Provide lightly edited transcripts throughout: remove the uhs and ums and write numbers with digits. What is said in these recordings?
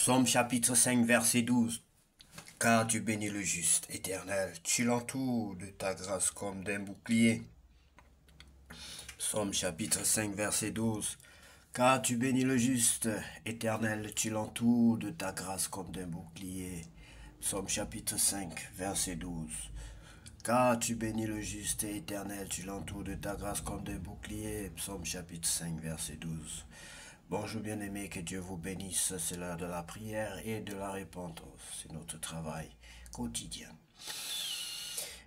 Psaume chapitre 5, verset 12. Car tu bénis le juste, Éternel, tu l'entoures de ta grâce comme d'un bouclier. Psaume chapitre 5, verset 12. Car tu bénis le juste, Éternel, tu l'entoures de ta grâce comme d'un bouclier. Psaume chapitre 5, verset 12. Car tu bénis le juste et Éternel, tu l'entoures de ta grâce comme d'un bouclier. Psaume chapitre 5, verset 12. Bonjour bien-aimés, que Dieu vous bénisse. C'est l'heure de la prière et de la repentance. C'est notre travail quotidien.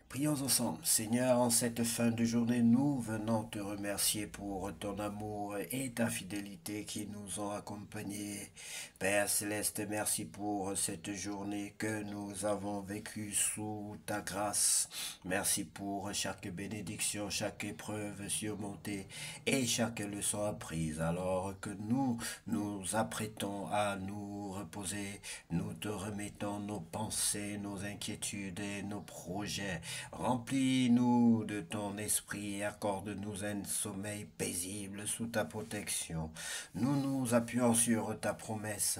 Prions ensemble. Seigneur, en cette fin de journée, nous venons te remercier pour ton amour et ta fidélité qui nous ont accompagnés. Père Céleste, merci pour cette journée que nous avons vécue sous ta grâce. Merci pour chaque bénédiction, chaque épreuve surmontée et chaque leçon apprise. Alors que nous nous apprêtons à nous reposer, nous te remettons nos pensées, nos inquiétudes et nos projets. Remplis-nous de ton esprit et accorde-nous un sommeil paisible sous ta protection. Nous nous appuyons sur ta promesse,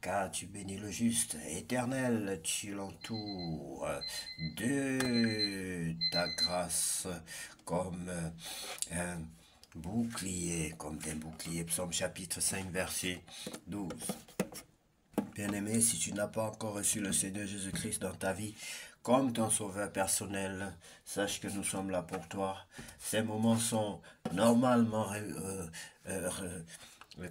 car tu bénis le juste. Éternel, tu l'entoures de ta grâce comme un bouclier, comme un bouclier. Psaume chapitre 5, verset 12. Bien-aimé, si tu n'as pas encore reçu le Seigneur Jésus-Christ dans ta vie comme ton sauveur personnel, sache que nous sommes là pour toi. Ces moments sont normalement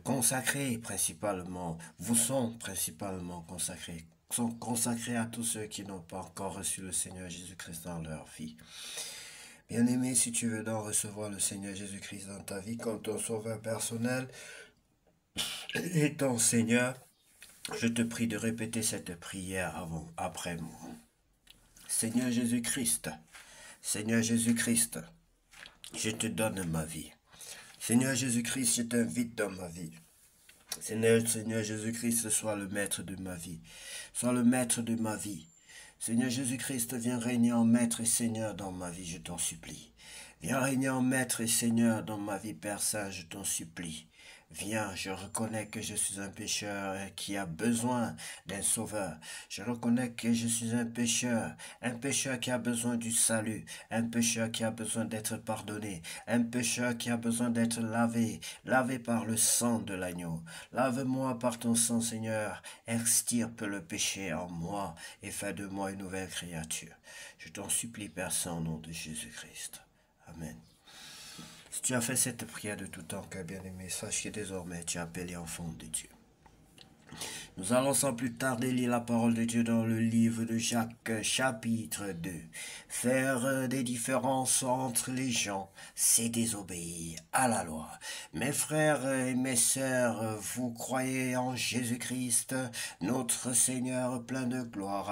consacrés principalement, vous sont principalement consacrés, sont consacrés à tous ceux qui n'ont pas encore reçu le Seigneur Jésus-Christ dans leur vie. Bien-aimé, si tu veux donc recevoir le Seigneur Jésus-Christ dans ta vie comme ton sauveur personnel et ton Seigneur, je te prie de répéter cette prière après moi. Seigneur Jésus-Christ, Seigneur Jésus-Christ, je te donne ma vie. Seigneur Jésus-Christ, je t'invite dans ma vie. Seigneur Jésus-Christ, sois le maître de ma vie. Sois le maître de ma vie. Seigneur Jésus-Christ, viens régner en maître et Seigneur dans ma vie, je t'en supplie. Viens régner en maître et Seigneur dans ma vie, Père Saint, je t'en supplie. Viens, je reconnais que je suis un pécheur qui a besoin d'un sauveur. Je reconnais que je suis un pécheur qui a besoin du salut, un pécheur qui a besoin d'être pardonné, un pécheur qui a besoin d'être lavé par le sang de l'agneau. Lave-moi par ton sang, Seigneur, extirpe le péché en moi et fais de moi une nouvelle créature. Je t'en supplie, Père Saint, au nom de Jésus-Christ. Amen. Si tu as fait cette prière de tout ton cœur, bien-aimé, sache que désormais tu es appelé enfant de Dieu. Nous allons sans plus tarder lire la parole de Dieu dans le livre de Jacques, chapitre 2. Faire des différences entre les gens, c'est désobéir à la loi. Mes frères et mes sœurs, vous croyez en Jésus-Christ, notre Seigneur plein de gloire.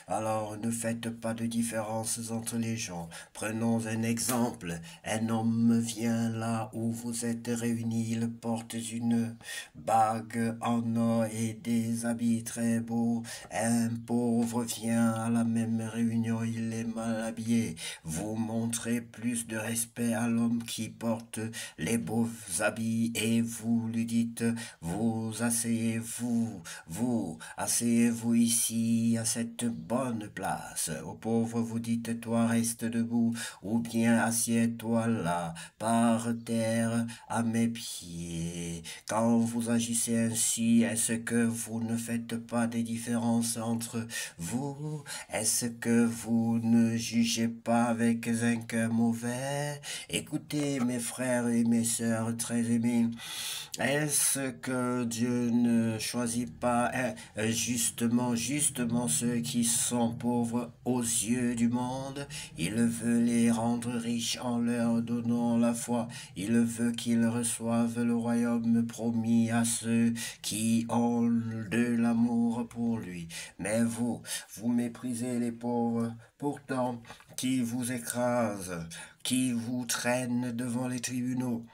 Alors ne faites pas de différences entre les gens. Prenons un exemple. Un homme vient là où vous êtes réunis, il porte une bague en or et des habits très beaux. Un pauvre vient à la même réunion, il est mal habillé. Vous montrez plus de respect à l'homme qui porte les beaux habits et vous lui dites, asseyez-vous ici à cette bonne place. Au pauvre vous dites, toi reste debout, ou bien assieds-toi là, par terre, à mes pieds. Quand vous agissez ainsi, est-ce que vous ne faites pas des différences entre vous? Est-ce que vous ne jugez pas avec un cœur mauvais? Écoutez, mes frères et mes sœurs très aimés, est-ce que Dieu ne choisit pas justement ceux qui sont pauvres aux yeux du monde? Il veut les rendre riches en leur donnant la foi. Il veut qu'ils reçoivent le royaume promis à ceux qui ont de l'amour pour lui. Mais vous méprisez les pauvres, pourtant qui vous écrasent, qui vous traînent devant les tribunaux.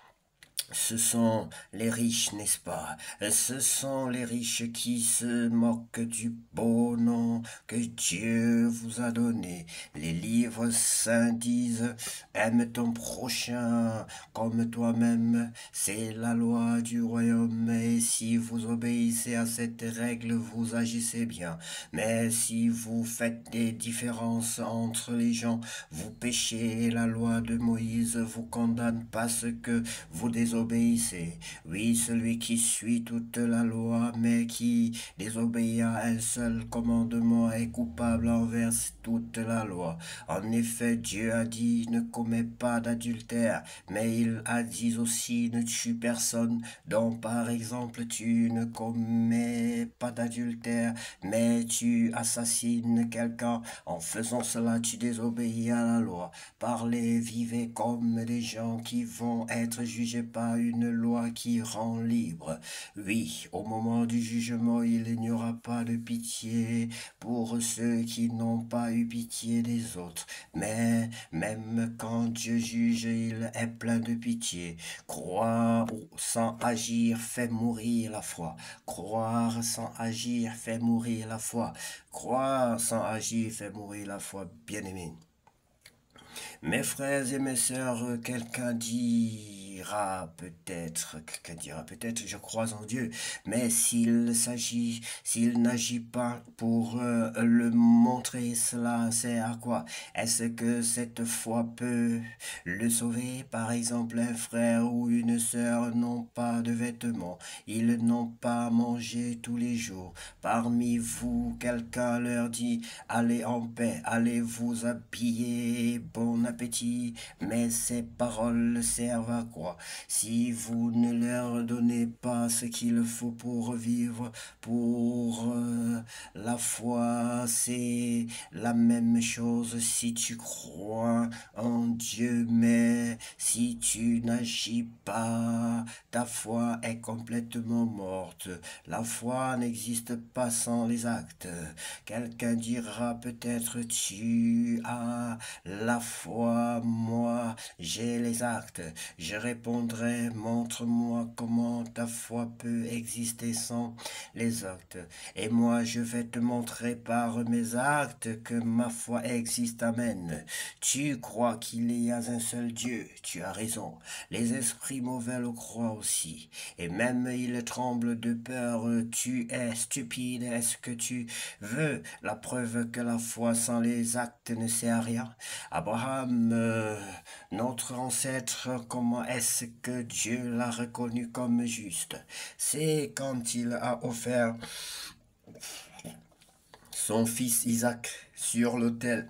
Ce sont les riches, n'est-ce pas? Ce sont les riches qui se moquent du beau nom que Dieu vous a donné. Les livres saints disent, aime ton prochain comme toi-même. C'est la loi du royaume et si vous obéissez à cette règle, vous agissez bien. Mais si vous faites des différences entre les gens, vous péchez. La loi de Moïse vous condamne parce que vous désobéissez. Oui, celui qui suit toute la loi, mais qui désobéit à un seul commandement est coupable envers toute la loi. En effet, Dieu a dit, ne commets pas d'adultère, mais il a dit aussi, ne tue personne. Donc, par exemple, tu ne commets pas d'adultère, mais tu assassines quelqu'un. En faisant cela, tu désobéis à la loi. Parlez, vivez comme des gens qui vont être jugés par une loi qui rend libre. Oui, au moment du jugement, il n'y aura pas de pitié pour ceux qui n'ont pas eu pitié des autres. Mais même quand Dieu juge, il est plein de pitié. Croire sans agir fait mourir la foi. Croire sans agir fait mourir la foi. Croire sans agir fait mourir la foi, bien-aimé. Mes frères et mes sœurs, quelqu'un dira peut-être, je crois en Dieu, mais s'il n'agit pas pour le montrer, cela sert à quoi? Est-ce que cette foi peut le sauver? Par exemple, un frère ou une sœur n'ont pas de vêtements, ils n'ont pas mangé tous les jours. Parmi vous, quelqu'un leur dit, allez en paix, allez vous habiller, bon appétit, mais ces paroles servent à quoi? Si vous ne leur donnez pas ce qu'il faut pour vivre, pour la foi, c'est la même chose si tu crois en Dieu, mais si tu n'agis pas, ta foi est complètement morte. La foi n'existe pas sans les actes. Quelqu'un dira peut-être tu as la foi, moi j'ai les actes. Je répondrai montre-moi comment ta foi peut exister sans les actes. Et moi je vais te montrer par mes actes que ma foi existe. Amen. Tu crois qu'il y a un seul Dieu, tu as raison. Les esprits mauvais le croient aussi. Et même ils tremblent de peur. Tu es stupide. Est-ce que tu veux la preuve que la foi sans les actes ne sert à rien? Abraham, notre ancêtre, comment est-ce que Dieu l'a reconnu comme juste? C'est quand il a offert son fils Isaac sur l'autel.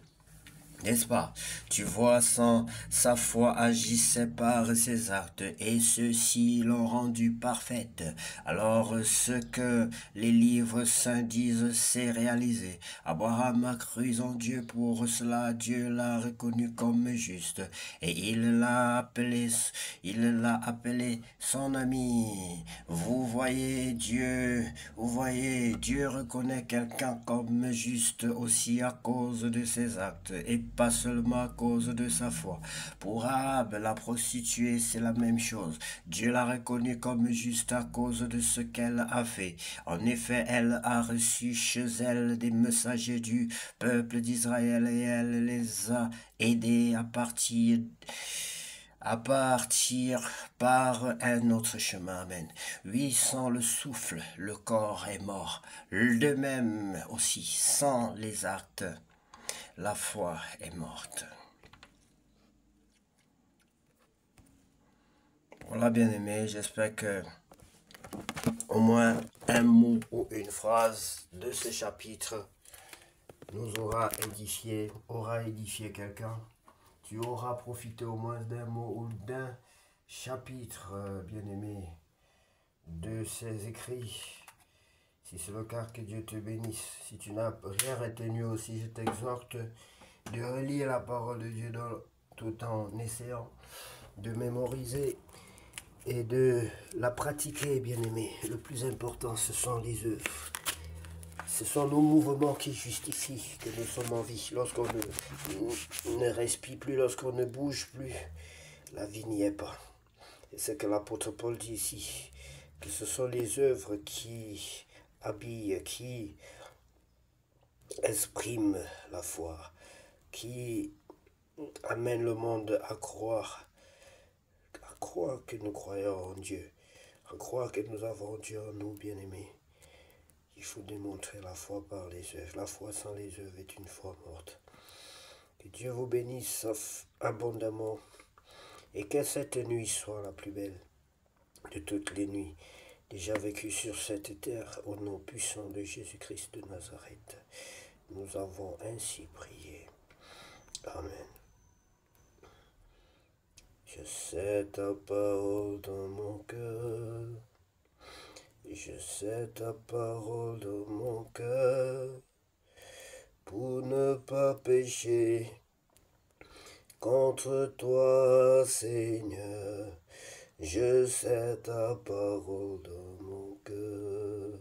N'est-ce pas? Tu vois, sans sa foi agissait par ses actes, et ceux-ci l'ont rendue parfaite. Alors, ce que les livres saints disent, c'est réalisé. Abraham a cru en Dieu, pour cela Dieu l'a reconnu comme juste, et il l'a appelé son ami. Vous voyez, Dieu reconnaît quelqu'un comme juste aussi à cause de ses actes, et pas seulement à cause de sa foi. Pour Rahab, la prostituée, c'est la même chose. Dieu l'a reconnue comme juste à cause de ce qu'elle a fait. En effet, elle a reçu chez elle des messagers du peuple d'Israël et elle les a aidés à partir par un autre chemin. Amen. Oui, sans le souffle, le corps est mort. De même aussi, sans les actes, la foi est morte. Voilà, bien aimé, j'espère que au moins un mot ou une phrase de ce chapitre nous aura édifié quelqu'un. Tu auras profité au moins d'un mot ou d'un chapitre, bien aimé, de ces écrits. Si c'est le cas, que Dieu te bénisse. Si tu n'as rien retenu aussi, je t'exhorte de relire la parole de Dieu tout en essayant de mémoriser et de la pratiquer, bien-aimé. Le plus important, ce sont les œuvres. Ce sont nos mouvements qui justifient que nous sommes en vie. Lorsqu'on ne respire plus, lorsqu'on ne bouge plus, la vie n'y est pas. Et c'est que l'apôtre Paul dit ici, que ce sont les œuvres qui habillent, qui expriment la foi, qui amènent le monde à croire que nous croyons en Dieu, à croire que nous avons Dieu en nous, bien-aimés. Il faut démontrer la foi par les œuvres. La foi sans les œuvres est une foi morte. Que Dieu vous bénisse abondamment et que cette nuit soit la plus belle de toutes les nuits déjà vécues sur cette terre au nom puissant de Jésus-Christ de Nazareth. Nous avons ainsi prié. Amen. Je sais ta parole dans mon cœur. Je sais ta parole dans mon cœur. Pour ne pas pécher contre toi, Seigneur. Je sais ta parole dans mon cœur.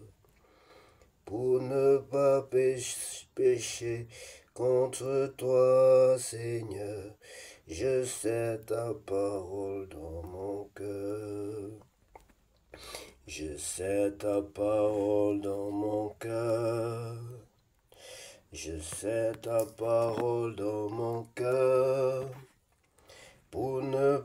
Pour ne pas pécher contre toi, Seigneur. Je sais ta parole dans mon cœur. Je sais ta parole dans mon cœur. Je sais ta parole dans mon cœur.